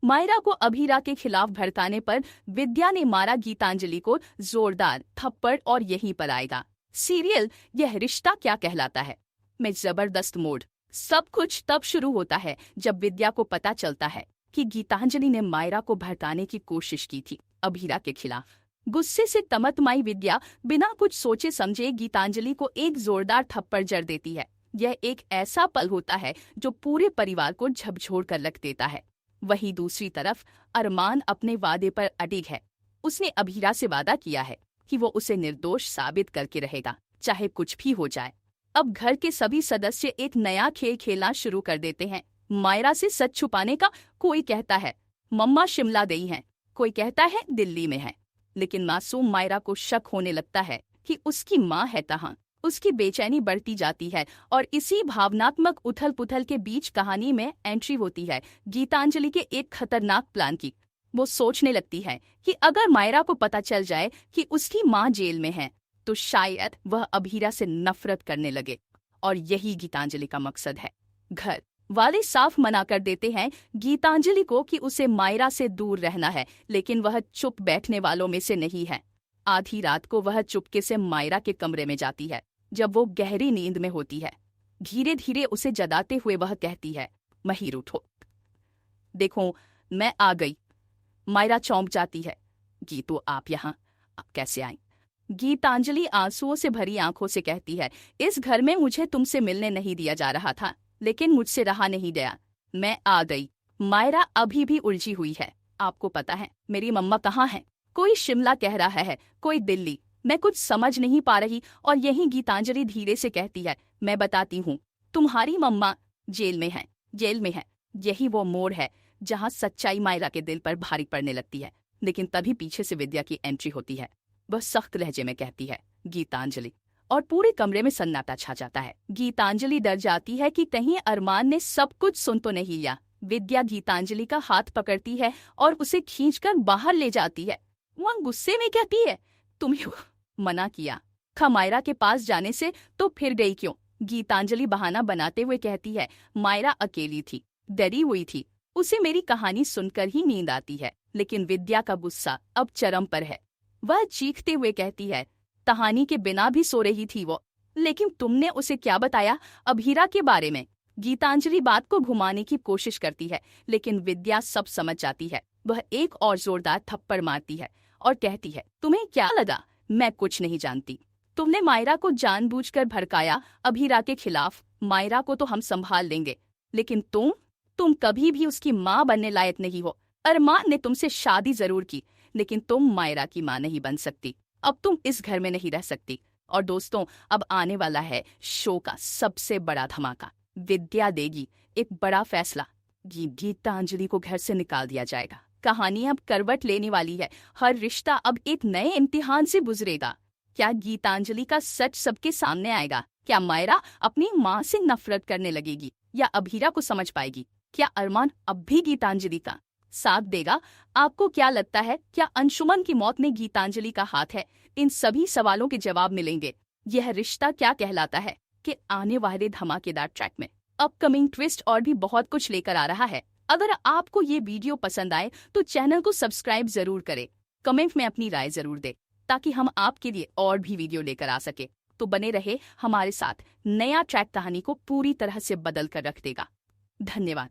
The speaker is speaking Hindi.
मायरा को अभीरा के खिलाफ भड़काने पर विद्या ने मारा गीतांजलि को जोरदार थप्पड़ और यहीं पर आएगा सीरियल यह रिश्ता क्या कहलाता है में जबरदस्त मोड़। सब कुछ तब शुरू होता है जब विद्या को पता चलता है कि गीतांजलि ने मायरा को भड़काने की कोशिश की थी अभीरा के खिलाफ। गुस्से से तमतमाई विद्या बिना कुछ सोचे समझे गीतांजलि को एक जोरदार थप्पड़ जड़ देती है। यह एक ऐसा पल होता है जो पूरे परिवार को झकझोर कर रख देता है। वहीं दूसरी तरफ अरमान अपने वादे पर अडिग है। उसने अभीरा से वादा किया है कि वो उसे निर्दोष साबित करके रहेगा, चाहे कुछ भी हो जाए। अब घर के सभी सदस्य एक नया खेल खेलना शुरू कर देते हैं। मायरा से सच छुपाने का। कोई कहता है मम्मा शिमला गई हैं, कोई कहता है दिल्ली में है, लेकिन मासूम मायरा को शक होने लगता है कि उसकी माँ है कहाँ। उसकी बेचैनी बढ़ती जाती है और इसी भावनात्मक उथल पुथल के बीच कहानी में एंट्री होती है गीतांजलि के एक खतरनाक प्लान की। वो सोचने लगती है कि अगर मायरा को पता चल जाए कि उसकी माँ जेल में है तो शायद वह अभीरा से नफरत करने लगे, और यही गीतांजलि का मकसद है। घर वाले साफ मना कर देते हैं गीतांजलि को कि उसे मायरा से दूर रहना है, लेकिन वह चुप बैठने वालों में से नहीं है। आधी रात को वह चुपके से मायरा के कमरे में जाती है जब वो गहरी नींद में होती है। धीरे धीरे उसे जगाते हुए वह कहती है, महीर उठो, देखो मैं आ गई। मायरा चौंक जाती है, गीतू आप यहाँ कैसे आई? गीतांजलि आंसुओं से भरी आंखों से कहती है, इस घर में मुझे तुमसे मिलने नहीं दिया जा रहा था, लेकिन मुझसे रहा नहीं गया, मैं आ गई। मायरा अभी भी उलझी हुई है। आपको पता है मेरी मम्मा कहाँ है? कोई शिमला कह रहा है, कोई दिल्ली, मैं कुछ समझ नहीं पा रही। और यही गीतांजलि धीरे से कहती है, मैं बताती हूँ, तुम्हारी मम्मा जेल में है, जेल में है। यही वो मोड़ है जहाँ सच्चाई मायरा के दिल पर भारी पड़ने लगती है। लेकिन तभी पीछे से विद्या की एंट्री होती है। वह सख्त लहजे में कहती है, गीतांजलि, और पूरे कमरे में सन्नाटा छा जाता है। गीतांजलि डर जाती है कि कहीं अरमान ने सब कुछ सुन तो नहीं लिया। विद्या गीतांजलि का हाथ पकड़ती है और उसे खींचकर बाहर ले जाती है। वह गुस्से में कहती है, तुम्हें मना किया था मायरा के पास जाने से, तो फिर गई क्यों? गीतांजलि बहाना बनाते हुए कहती है, मायरा अकेली थी, डरी हुई थी, उसे मेरी कहानी सुनकर ही नींद आती है। लेकिन विद्या का गुस्सा अब चरम पर है। वह चीखते हुए कहती है, कहानी के बिना भी सो रही थी वो, लेकिन तुमने उसे क्या बताया अभीरा के बारे में? गीतांजलि बात को घुमाने की कोशिश करती है, लेकिन विद्या सब समझ जाती है। वह एक और जोरदार थप्पड़ मारती है और कहती है, तुम्हें क्या लगा मैं कुछ नहीं जानती? तुमने मायरा को जानबूझकर भड़काया अभीरा के खिलाफ। मायरा को तो हम संभाल लेंगे, लेकिन तुम कभी भी उसकी माँ बनने लायक नहीं हो। अरमान ने तुमसे शादी जरूर की, लेकिन तुम मायरा की माँ नहीं बन सकती। अब तुम इस घर में नहीं रह सकती। और दोस्तों, अब आने वाला है शो का सबसे बड़ा धमाका। विद्या देगी एक बड़ा फैसला। गीतांजलि को घर से निकाल दिया जाएगा। कहानी अब करवट लेने वाली है। हर रिश्ता अब एक नए इम्तिहान से गुजरेगा। क्या गीतांजलि का सच सबके सामने आएगा? क्या मायरा अपनी माँ से नफरत करने लगेगी या अभीरा को समझ पाएगी? क्या अरमान अब भी गीतांजलि का साथ देगा? आपको क्या लगता है, क्या अंशुमन की मौत में गीतांजलि का हाथ है? इन सभी सवालों के जवाब मिलेंगे यह रिश्ता क्या कहलाता है कि आने वाले धमाकेदार ट्रैक में। अपकमिंग ट्विस्ट और भी बहुत कुछ लेकर आ रहा है। अगर आपको ये वीडियो पसंद आए तो चैनल को सब्सक्राइब जरूर करें। कमेंट में अपनी राय जरूर दें ताकि हम आपके लिए और भी वीडियो लेकर आ सके। तो बने रहे हमारे साथ। नया ट्रैक कहानी को पूरी तरह से बदल कर रख देगा। धन्यवाद।